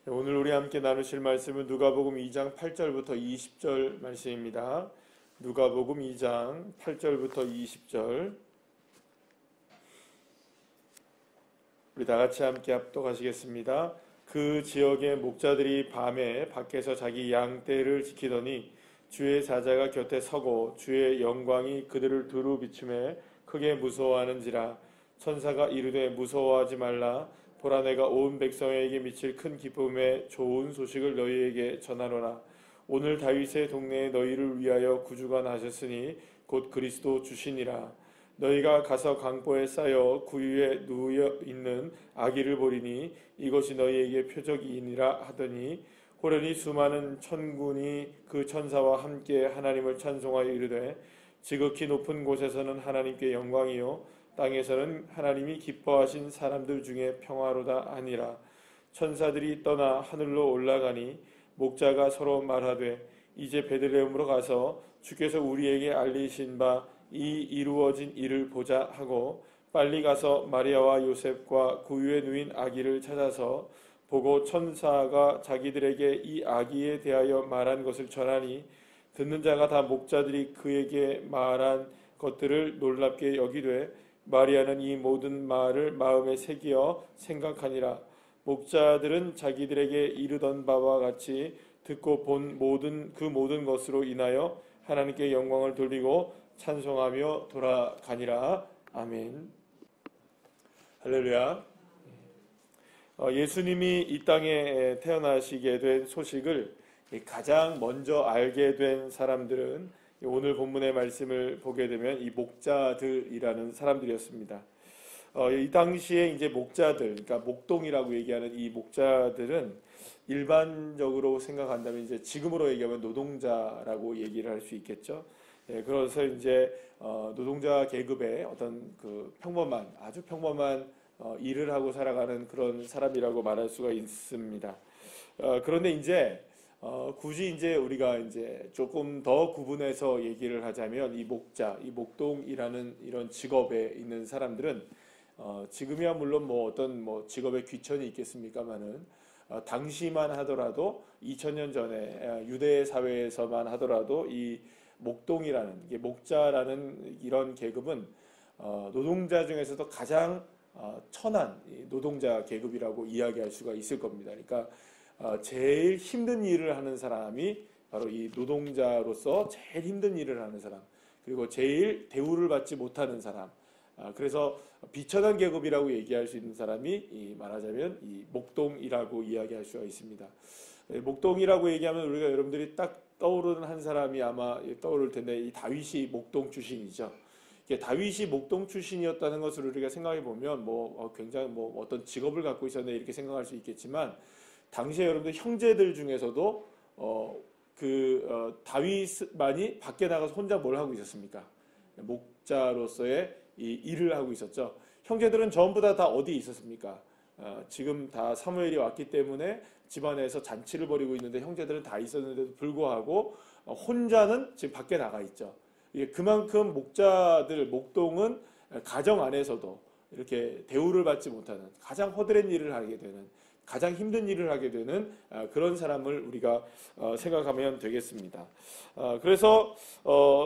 오늘 우리 함께 나누실 말씀은 누가복음 2장 8절부터 20절 말씀입니다. 누가복음 2장 8절부터 20절. 우리 다 같이 함께 합독하시겠습니다. 그 지역의 목자들이 밤에 밖에서 자기 양 떼를 지키더니 주의 사자가 곁에 서고 주의 영광이 그들을 두루 비추매 크게 무서워하는지라. 천사가 이르되 무서워하지 말라. 보라, 내가 온 백성에게 미칠 큰 기쁨의 좋은 소식을 너희에게 전하노라. 오늘 다윗의 동네에 너희를 위하여 구주가 나셨으니 곧 그리스도 주시니라. 너희가 가서 강보에 쌓여 구유에 누워 있는 아기를 보리니 이것이 너희에게 표적이니라 하더니 호련히 수많은 천군이 그 천사와 함께 하나님을 찬송하여 이르되 지극히 높은 곳에서는 하나님께 영광이요 땅에서는 하나님이 기뻐하신 사람들 중에 평화로다 하니라. 천사들이 떠나 하늘로 올라가니 목자가 서로 말하되 이제 베들레헴으로 가서 주께서 우리에게 알리신 바 이 이루어진 일을 보자 하고 빨리 가서 마리아와 요셉과 구유에 누인 아기를 찾아서 보고 천사가 자기들에게 이 아기에 대하여 말한 것을 전하니 듣는 자가 다 목자들이 그에게 말한 것들을 놀랍게 여기되 마리아는 이 모든 말을 마음에 새기어 생각하니라. 목자들은 자기들에게 이르던 바와 같이 듣고 본 그 모든 것으로 인하여 하나님께 영광을 돌리고 찬송하며 돌아가니라. 아멘. 할렐루야. 예수님이 이 땅에 태어나시게 된 소식을 가장 먼저 알게 된 사람들은 오늘 본문의 말씀을 보게 되면 이 목자들이라는 사람들이었습니다. 이 당시에 이제 목자들, 그러니까 목동이라고 얘기하는 이 목자들은 일반적으로 생각한다면 이제 지금으로 얘기하면 노동자라고 얘기를 할 수 있겠죠. 그래서 이제 노동자 계급의 어떤 그 아주 평범한 일을 하고 살아가는 그런 사람이라고 말할 수가 있습니다. 그런데 이제 굳이 이제 우리가 이제 조금 더 구분해서 얘기를 하자면 이 목동이라는 이런 직업에 있는 사람들은 지금이야 물론 뭐 어떤 직업에 귀천이 있겠습니까만은 당시만 하더라도 2000년 전에 유대 사회에서만 하더라도 이 목동이라는 목자라는 이런 계급은 노동자 중에서도 가장 천한 노동자 계급이라고 이야기할 수가 있을 겁니다. 그러니까 제일 힘든 일을 하는 사람이 바로 이 노동자로서 제일 힘든 일을 하는 사람, 그리고 제일 대우를 받지 못하는 사람, 그래서 비천한 계급이라고 얘기할 수 있는 사람이 말하자면 이 목동이라고 이야기할 수가 있습니다. 목동이라고 얘기하면 우리가 여러분들이 딱 떠오르는 한 사람이 아마 떠오를 텐데 이 다윗이 목동 출신이죠. 다윗이 목동 출신이었다는 것을 우리가 생각해 보면 굉장히 어떤 직업을 갖고 있었네 이렇게 생각할 수 있겠지만 당시에 여러분들 형제들 중에서도 다윗만이 밖에 나가서 혼자 뭘 하고 있었습니까? 목자로서의 이 일을 하고 있었죠. 형제들은 전부 다 어디에 있었습니까? 지금 다 사무엘이 왔기 때문에 집안에서 잔치를 벌이고 있는데 형제들은 다 있었는데도 불구하고 혼자는 지금 밖에 나가 있죠. 그만큼 목동은 가정 안에서도 이렇게 대우를 받지 못하는 가장 허드렛 일을 하게 되는 가장 힘든 일을 하게 되는 그런 사람을 우리가 생각하면 되겠습니다. 그래서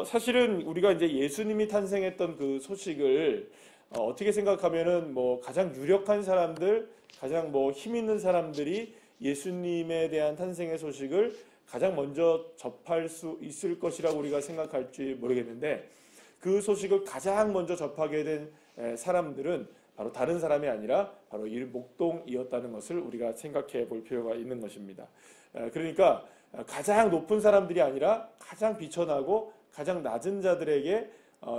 사실은 우리가 이제 예수님이 탄생했던 그 소식을 어떻게 생각하면은 가장 유력한 사람들, 가장 힘 있는 사람들이 예수님에 대한 탄생의 소식을 가장 먼저 접할 수 있을 것이라고 우리가 생각할지 모르겠는데 그 소식을 가장 먼저 접하게 된 사람들은 바로 다른 사람이 아니라 바로 이 목동이었다는 것을 우리가 생각해 볼 필요가 있는 것입니다. 그러니까 가장 높은 사람들이 아니라 가장 비천하고 가장 낮은 자들에게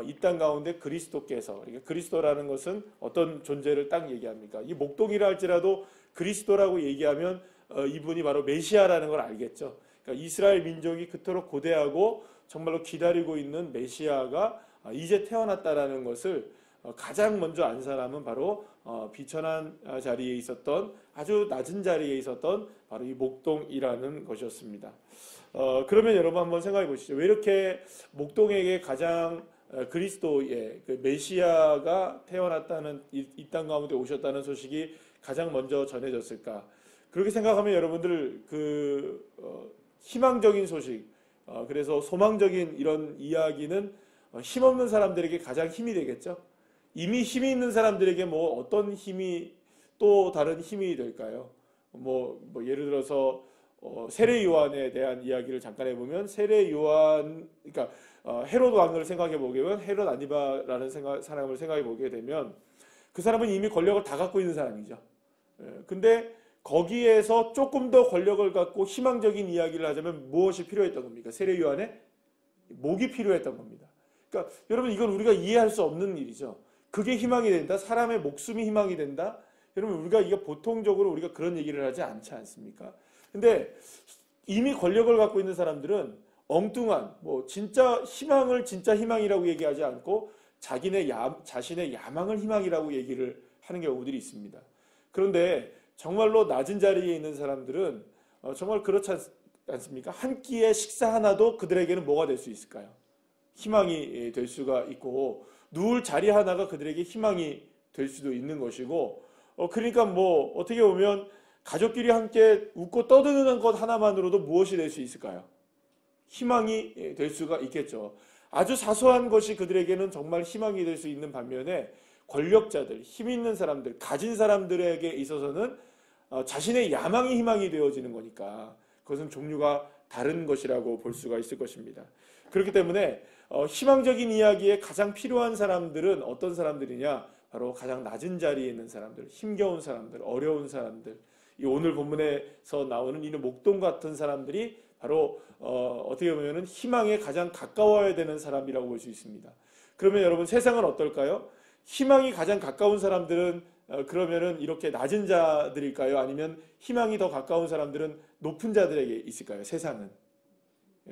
이 땅 가운데 그리스도께서, 그러니까 그리스도라는 것은 어떤 존재를 딱 얘기합니까? 이 목동이라 할지라도 그리스도라고 얘기하면 이분이 바로 메시아라는 걸 알겠죠. 그러니까 이스라엘 민족이 그토록 고대하고 정말로 기다리고 있는 메시아가 이제 태어났다라는 것을 가장 먼저 안 사람은 바로 비천한 자리에 있었던 아주 낮은 자리에 있었던 바로 이 목동이라는 것이었습니다. 그러면 여러분 한번 생각해 보시죠. 왜 이렇게 목동에게 가장 그리스도의 그 메시아가 태어났다는 이 땅 가운데 오셨다는 소식이 가장 먼저 전해졌을까? 그렇게 생각하면 여러분들 희망적인 소식, 그래서 소망적인 이런 이야기는 힘없는 사람들에게 가장 힘이 되겠죠. 이미 힘이 있는 사람들에게 뭐 어떤 힘이 또 다른 힘이 될까요? 뭐 예를 들어서 세례 요한에 대한 이야기를 잠깐 해보면 세례 요한, 그러니까 헤롯 왕을 생각해 보게 되면 헤롯 안티바라는 사람을 생각해 보게 되면 그 사람은 이미 권력을 다 갖고 있는 사람이죠. 근데 거기에서 조금 더 권력을 갖고 희망적인 이야기를 하자면 무엇이 필요했던 겁니까? 세례 요한의 목이 필요했던 겁니다. 그러니까 여러분 이건 우리가 이해할 수 없는 일이죠. 그게 희망이 된다. 사람의 목숨이 희망이 된다. 여러분 우리가 이게 보통적으로 우리가 그런 얘기를 하지 않지 않습니까? 근데 이미 권력을 갖고 있는 사람들은 엉뚱한 진짜 희망을 진짜 희망이라고 얘기하지 않고 자신의 야망을 희망이라고 얘기를 하는 경우들이 있습니다. 그런데 정말로 낮은 자리에 있는 사람들은 정말 그렇지 않습니까? 한 끼의 식사 하나도 그들에게는 뭐가 될 수 있을까요? 희망이 될 수가 있고 누울 자리 하나가 그들에게 희망이 될 수도 있는 것이고 그러니까 어떻게 보면 가족끼리 함께 웃고 떠드는 것 하나만으로도 무엇이 될 수 있을까요? 희망이 될 수가 있겠죠. 아주 사소한 것이 그들에게는 정말 희망이 될 수 있는 반면에 권력자들, 힘 있는 사람들, 가진 사람들에게 있어서는 자신의 야망이 희망이 되어지는 거니까 그것은 종류가 다른 것이라고 볼 수가 있을 것입니다. 그렇기 때문에 희망적인 이야기에 가장 필요한 사람들은 어떤 사람들이냐? 바로 가장 낮은 자리에 있는 사람들, 힘겨운 사람들, 어려운 사람들, 이 오늘 본문에서 나오는 이는 목동 같은 사람들이 바로 어떻게 보면은 희망에 가장 가까워야 되는 사람이라고 볼 수 있습니다. 그러면 여러분 세상은 어떨까요? 희망이 가장 가까운 사람들은 그러면은 이렇게 낮은 자들일까요? 아니면 희망이 더 가까운 사람들은 높은 자들에게 있을까요? 세상은.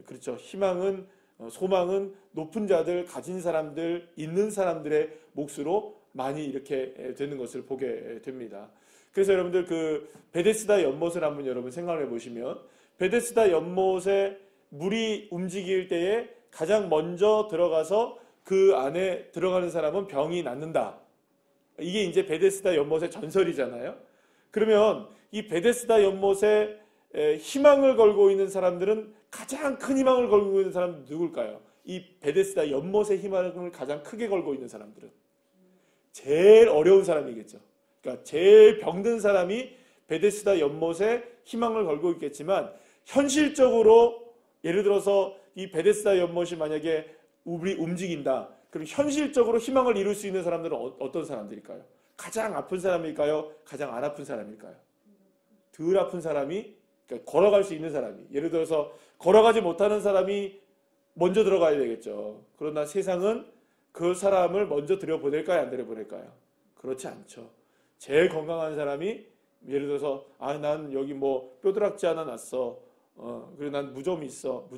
그렇죠. 희망은 소망은 높은 자들, 가진 사람들, 있는 사람들의 몫으로 많이 이렇게 되는 것을 보게 됩니다. 그래서 여러분들 베데스다 연못을 한번 여러분 생각해 보시면 베데스다 연못에 물이 움직일 때에 가장 먼저 들어가서 그 안에 들어가는 사람은 병이 낫는다. 이게 이제 베데스다 연못의 전설이잖아요. 그러면 이 베데스다 연못에 희망을 걸고 있는 사람들은 가장 큰 희망을 걸고 있는 사람은 누굴까요? 이 베데스다 연못의 희망을 가장 크게 걸고 있는 사람들은 제일 어려운 사람이겠죠. 그러니까 제일 병든 사람이 베데스다 연못에 희망을 걸고 있겠지만 현실적으로 예를 들어서 이 베데스다 연못이 만약에 움직인다. 그럼 현실적으로 희망을 이룰 수 있는 사람들은 어떤 사람들일까요? 가장 아픈 사람일까요? 가장 안 아픈 사람일까요? 덜 아픈 사람이, 그러니까 걸어갈 수 있는 사람이, 예를 들어서 걸어가지 못하는 사람이 먼저 들어가야 되겠죠. 그러나 세상은 그 사람을 먼저 들여보낼까요? 안 들여보낼까요? 그렇지 않죠. 제일 건강한 사람이 예를 들어서 난 여기 뼈드락지 하나 났어. 그리고 난 무좀이 있어.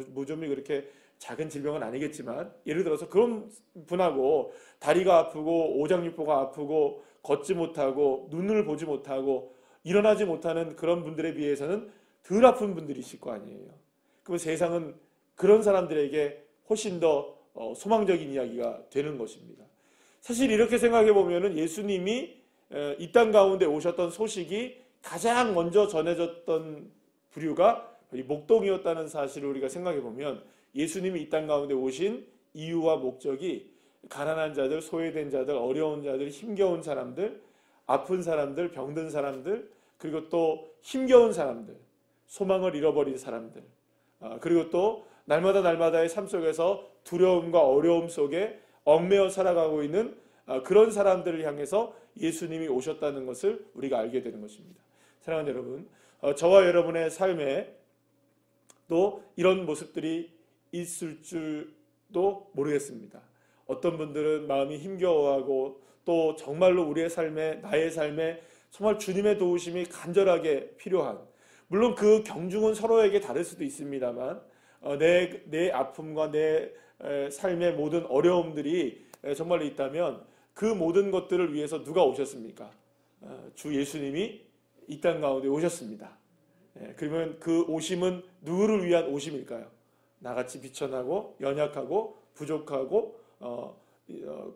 무좀이 그렇게 작은 질병은 아니겠지만 예를 들어서 그런 분하고 다리가 아프고 오장육부가 아프고 걷지 못하고 눈을 보지 못하고 일어나지 못하는 그런 분들에 비해서는 덜 아픈 분들이 있을 거 아니에요. 그럼 세상은 그런 사람들에게 훨씬 더 소망적인 이야기가 되는 것입니다. 사실 이렇게 생각해 보면은 예수님이 이 땅 가운데 오셨던 소식이 가장 먼저 전해졌던 부류가 이 목동이었다는 사실을 우리가 생각해 보면 예수님이 이 땅 가운데 오신 이유와 목적이 가난한 자들, 소외된 자들, 어려운 자들, 힘겨운 사람들, 아픈 사람들, 병든 사람들, 그리고 또 힘겨운 사람들, 소망을 잃어버린 사람들, 그리고 또 날마다의 삶 속에서 두려움과 어려움 속에 얽매여 살아가고 있는 그런 사람들을 향해서 예수님이 오셨다는 것을 우리가 알게 되는 것입니다. 사랑하는 여러분, 저와 여러분의 삶에 또 이런 모습들이 있을 줄도 모르겠습니다. 어떤 분들은 마음이 힘겨워하고 또 정말로 우리의 삶에, 나의 삶에 정말 주님의 도우심이 간절하게 필요한, 물론 그 경중은 서로에게 다를 수도 있습니다만 내 아픔과 내 삶의 모든 어려움들이 정말로 있다면 그 모든 것들을 위해서 누가 오셨습니까? 주 예수님이 이 땅 가운데 오셨습니다. 그러면 그 오심은 누구를 위한 오심일까요? 나같이 비천하고 연약하고 부족하고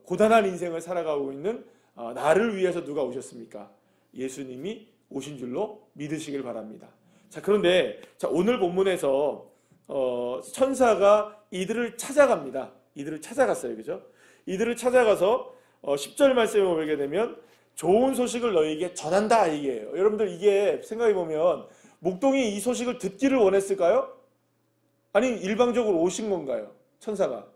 고단한 인생을 살아가고 있는 나를 위해서 누가 오셨습니까? 예수님이 오신 줄로 믿으시길 바랍니다. 자, 그런데 오늘 본문에서 천사가 이들을 찾아갑니다. 이들을 찾아갔어요. 그죠? 이들을 찾아가서 10절 말씀에 보게 되면 좋은 소식을 너희에게 전한다 이게요. 여러분들 이게 생각해 보면 목동이 이 소식을 듣기를 원했을까요? 아니 일방적으로 오신 건가요? 천사가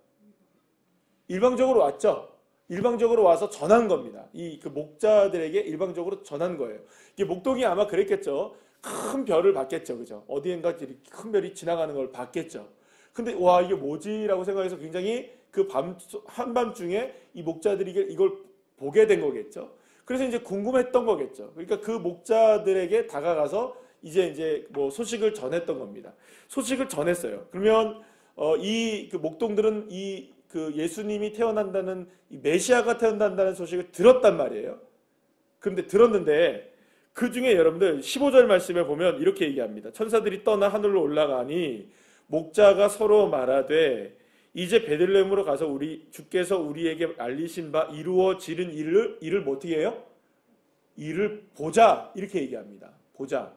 일방적으로 왔죠. 일방적으로 와서 전한 겁니다. 그 목자들에게 일방적으로 전한 거예요. 이게 목동이 아마 그랬겠죠. 큰 별을 봤겠죠. 그죠? 어디엔가 큰 별이 지나가는 걸 봤겠죠. 근데 와 이게 뭐지라고 생각해서 굉장히 그 한밤중에 이 목자들이 이걸 보게 된 거겠죠. 그래서 이제 궁금했던 거겠죠. 그러니까 그 목자들에게 다가가서 이제 뭐 소식을 전했던 겁니다. 소식을 전했어요. 그러면 이 그 목동들은 그 예수님이 태어난다는 이 메시아가 태어난다는 소식을 들었단 말이에요. 그런데 들었는데 그 중에 여러분들 15절 말씀에 보면 이렇게 얘기합니다. 천사들이 떠나 하늘로 올라가니 목자가 서로 말하되 이제 베들레헴으로 가서 주께서 우리에게 알리신 바 이루어지는 일을 뭐 어떻게 해요? 일을 보자 이렇게 얘기합니다. 보자.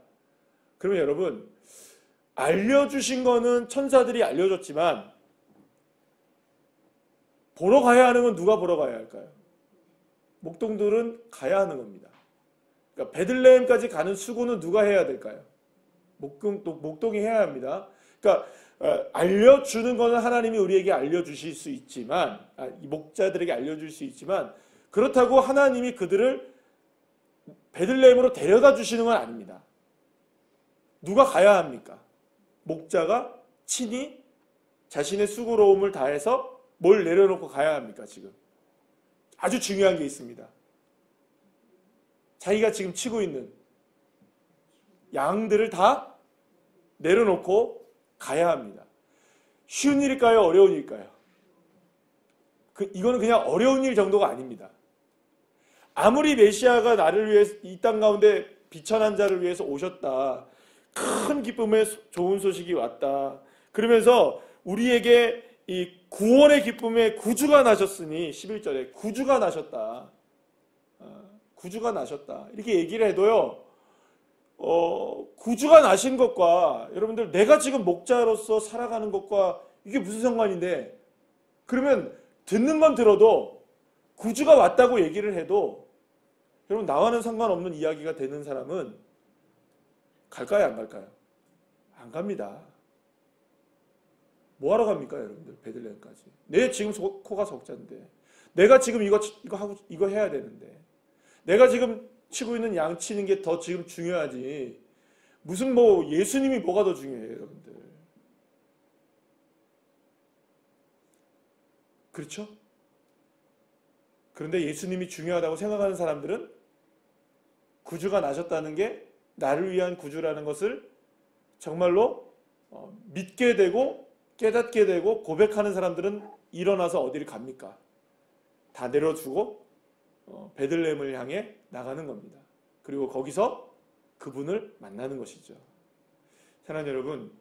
그러면 여러분 알려주신 거는 천사들이 알려줬지만 보러 가야 하는 건 누가 보러 가야 할까요? 목동들은 가야 하는 겁니다. 그러니까 베들레헴까지 가는 수고는 누가 해야 될까요? 목동이 해야 합니다. 그러니까 알려주는 것은 하나님이 우리에게 알려주실 수 있지만 이 목자들에게 알려줄 수 있지만 그렇다고 하나님이 그들을 베들레헴으로 데려다 주시는 건 아닙니다. 누가 가야 합니까? 목자가 친히 자신의 수고로움을 다해서 뭘 내려놓고 가야 합니까? 지금 아주 중요한 게 있습니다. 자기가 지금 치고 있는 양들을 다 내려놓고 가야 합니다. 쉬운 일일까요? 어려운 일일까요? 이거는 그냥 어려운 일 정도가 아닙니다. 아무리 메시아가 나를 위해 이 땅 가운데 비천한 자를 위해서 오셨다. 큰 기쁨의 좋은 소식이 왔다. 그러면서 우리에게 이 구원의 기쁨에 구주가 나셨으니 11절에 구주가 나셨다. 구주가 나셨다. 이렇게 얘기를 해도요. 구주가 나신 것과 여러분들 내가 지금 목자로서 살아가는 것과 이게 무슨 상관인데 그러면 듣는 건 들어도 구주가 왔다고 얘기를 해도 여러분 나와는 상관없는 이야기가 되는 사람은 갈까요? 안 갈까요? 안 갑니다. 뭐하러 갑니까 여러분들 베들레헴까지? 내 지금 코가 석자인데 내가 지금 이거 해야 되는데 내가 지금 치고 있는 양 치는 게 더 지금 중요하지 무슨 뭐 예수님이 뭐가 더 중요해요 여러분들. 그렇죠? 그런데 예수님이 중요하다고 생각하는 사람들은 구주가 나셨다는 게 나를 위한 구주라는 것을 정말로 믿게 되고 깨닫게 되고 고백하는 사람들은 일어나서 어디를 갑니까? 다 내려주고 베들레헴을 향해 나가는 겁니다. 그리고 거기서 그분을 만나는 것이죠. 사랑하는 여러분,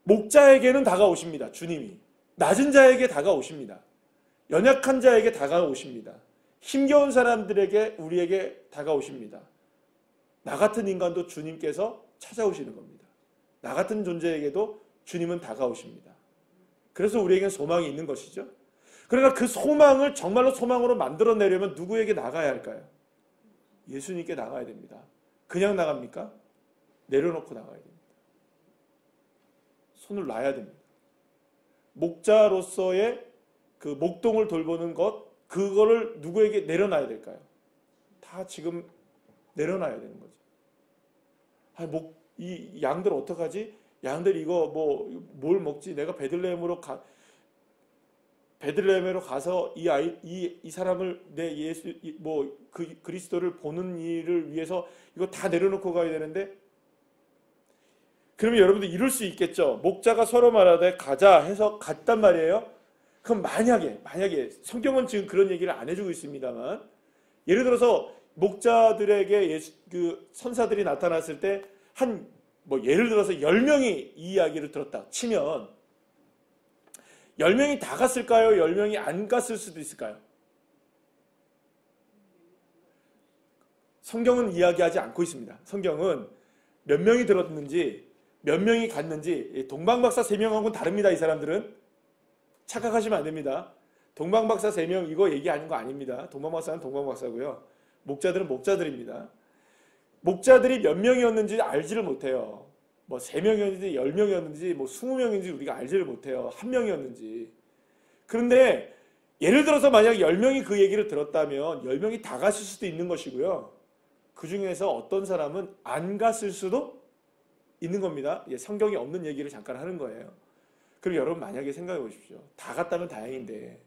목자에게는 다가오십니다. 주님이. 낮은 자에게 다가오십니다. 연약한 자에게 다가오십니다. 힘겨운 사람들에게 우리에게 다가오십니다. 나 같은 인간도 주님께서 찾아오시는 겁니다. 나 같은 존재에게도 주님은 다가오십니다. 그래서 우리에게는 소망이 있는 것이죠. 그러나 그 소망을 정말로 소망으로 만들어내려면 누구에게 나가야 할까요? 예수님께 나가야 됩니다. 그냥 나갑니까? 내려놓고 나가야 됩니다. 손을 놔야 됩니다. 목자로서의 그 목동을 돌보는 것, 그거를 누구에게 내려놔야 될까요? 다 지금 내려놔야 되는 거죠. 이 양들 어떡하지? 양들 이거 뭘 먹지? 내가 베들레헴으로 가서 이 사람을 내 예수 그리스도를 보는 일을 위해서 이거 다 내려놓고 가야 되는데 그러면 여러분들 이럴 수 있겠죠. 목자가 서로 말하되 가자 해서 갔단 말이에요. 그럼 만약에 성경은 지금 그런 얘기를 안 해주고 있습니다만 예를 들어서 목자들에게 그 선사들이 나타났을 때 예를 들어서 10명이 이 이야기를 들었다 치면 10명이 다 갔을까요? 10명이 안 갔을 수도 있을까요? 성경은 이야기하지 않고 있습니다. 성경은 몇 명이 들었는지 몇 명이 갔는지 동방박사 3명하고는 다릅니다. 이 사람들은 착각하시면 안 됩니다. 동방박사 3명 이거 얘기하는 거 아닙니다. 동방박사는 동방박사고요. 목자들은 목자들입니다. 목자들이 몇 명이었는지 알지를 못해요. 뭐 3명이었는지 10명이었는지 뭐 20명인지 우리가 알지를 못해요. 1명이었는지. 그런데 예를 들어서 만약 10명이 그 얘기를 들었다면 10명이 다 갔을 수도 있는 것이고요. 그 중에서 어떤 사람은 안 갔을 수도 있는 겁니다. 성경이 없는 얘기를 잠깐 하는 거예요. 그럼 여러분 만약에 생각해 보십시오. 다 갔다면 다행인데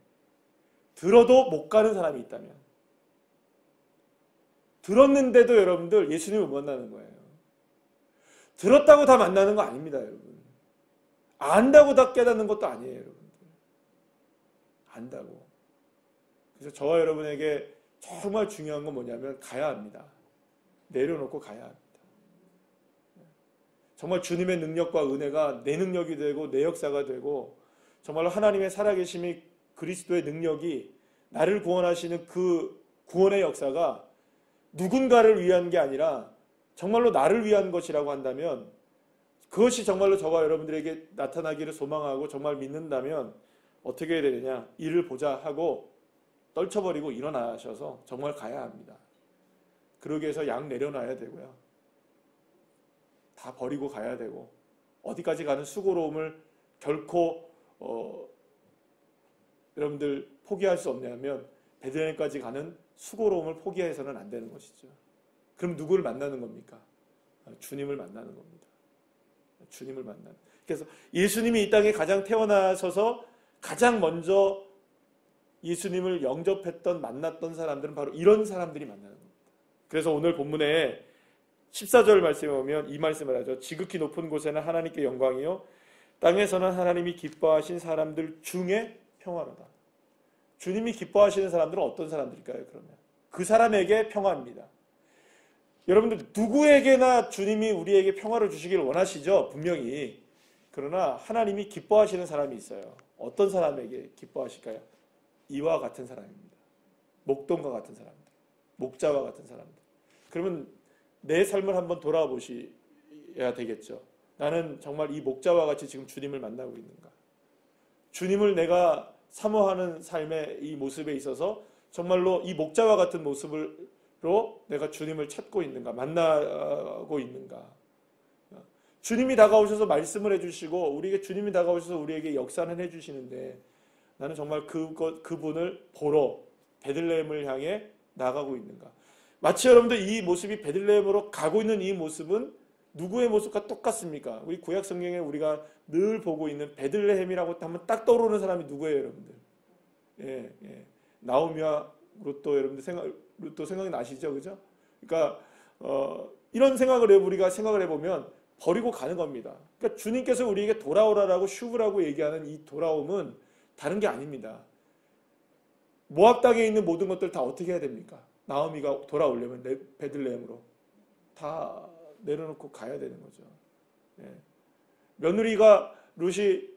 들어도 못 가는 사람이 있다면, 들었는데도 여러분들 예수님을 못 만나는 거예요. 들었다고 다 만나는 거 아닙니다, 여러분. 안다고 다 깨닫는 것도 아니에요, 여러분들. 안다고. 그래서 저와 여러분에게 정말 중요한 건 뭐냐면 가야 합니다. 내려놓고 가야 합니다. 정말 주님의 능력과 은혜가 내 능력이 되고 내 역사가 되고 정말로 하나님의 살아계심이 그리스도의 능력이 나를 구원하시는 그 구원의 역사가 누군가를 위한 게 아니라 정말로 나를 위한 것이라고 한다면, 그것이 정말로 저와 여러분들에게 나타나기를 소망하고 정말 믿는다면 어떻게 해야 되느냐? 이를 보자 하고 떨쳐버리고 일어나셔서 정말 가야 합니다. 그러기 위해서 양 내려놔야 되고요. 다 버리고 가야 되고, 어디까지 가는 수고로움을 결코 여러분들 포기할 수 없냐면 베들레헴까지 가는 수고로움을 포기해서는 안 되는 것이죠. 그럼 누구를 만나는 겁니까? 주님을 만나는 겁니다. 주님을 만나는. 그래서 예수님이 이 땅에 가장 태어나셔서 가장 먼저 예수님을 영접했던, 만났던 사람들은 바로 이런 사람들이 만나는 겁니다. 그래서 오늘 본문에 14절 말씀에 보면 이 말씀을 하죠. 지극히 높은 곳에는 하나님께 영광이요 땅에서는 하나님이 기뻐하신 사람들 중에 평화로다. 주님이 기뻐하시는 사람들은 어떤 사람들일까요? 그러면 그 사람에게 평화입니다. 여러분들 누구에게나 주님이 우리에게 평화를 주시기를 원하시죠. 분명히. 그러나 하나님이 기뻐하시는 사람이 있어요. 어떤 사람에게 기뻐하실까요? 이와 같은 사람입니다. 목동과 같은 사람들, 목자와 같은 사람들. 그러면 내 삶을 한번 돌아보셔야 되겠죠. 나는 정말 이 목자와 같이 지금 주님을 만나고 있는가? 주님을 내가 사모하는 삶의 이 모습에 있어서 정말로 이 목자와 같은 모습으로 내가 주님을 찾고 있는가? 만나고 있는가? 주님이 다가오셔서 말씀을 해주시고 우리에게 주님이 다가오셔서 우리에게 역사는 해주시는데 나는 정말 그분을 보러 베들레헴을 향해 나가고 있는가? 마치 여러분들 이 모습이 베들레헴으로 가고 있는 이 모습은 누구의 모습과 똑같습니까? 우리 구약 성경에 우리가 늘 보고 있는 베들레헴이라고 하면 딱 떠오르는 사람이 누구예요, 여러분들? 예. 나오미와 롯도 여러분들 롯도 생각이 나시죠, 그죠? 그러니까 이런 생각을 우리가 생각을 해보면 버리고 가는 겁니다. 그러니까 주님께서 우리에게 돌아오라라고 슈브라고 얘기하는 이 돌아옴은 다른 게 아닙니다. 모압 땅에 있는 모든 것들 다 어떻게 해야 됩니까? 나오미가 돌아오려면 베들레헴으로 다 내려놓고 가야 되는 거죠. 예. 며느리가 룻이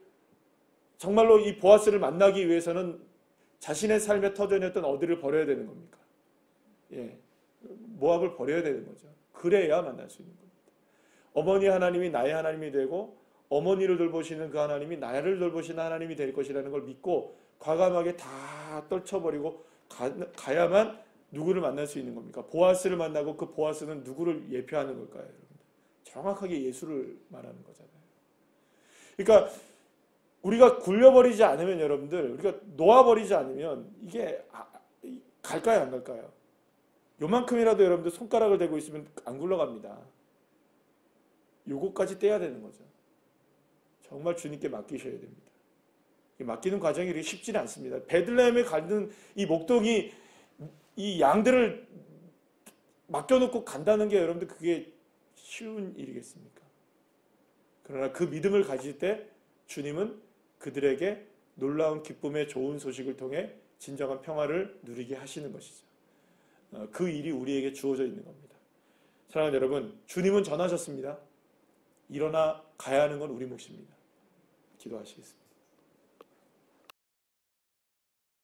정말로 이 보아스를 만나기 위해서는 자신의 삶의 터전이었던 어디를 버려야 되는 겁니까? 예. 모압을 버려야 되는 거죠. 그래야 만날 수 있는 겁니다. 어머니 하나님이 나의 하나님이 되고 어머니를 돌보시는 그 하나님이 나를 돌보시는 하나님이 될 것이라는 걸 믿고 과감하게 다 떨쳐버리고 가야만 누구를 만날 수 있는 겁니까? 보아스를 만나고 그 보아스는 누구를 예표하는 걸까요? 여러분? 정확하게 예수를 말하는 거잖아요. 그러니까 우리가 굴려버리지 않으면 여러분들, 우리가 놓아버리지 않으면 이게 갈까요? 안 갈까요? 요만큼이라도 여러분들 손가락을 대고 있으면 안 굴러갑니다. 요거까지 떼야 되는 거죠. 정말 주님께 맡기셔야 됩니다. 맡기는 과정이 이렇게 쉽지는 않습니다. 베들레헴에 가는 이 목동이 이 양들을 맡겨놓고 간다는 게 여러분들 그게 쉬운 일이겠습니까? 그러나 그 믿음을 가질 때 주님은 그들에게 놀라운 기쁨의 좋은 소식을 통해 진정한 평화를 누리게 하시는 것이죠. 그 일이 우리에게 주어져 있는 겁니다. 사랑하는 여러분, 주님은 전하셨습니다. 일어나 가야 하는 건 우리 몫입니다. 기도하시겠습니다.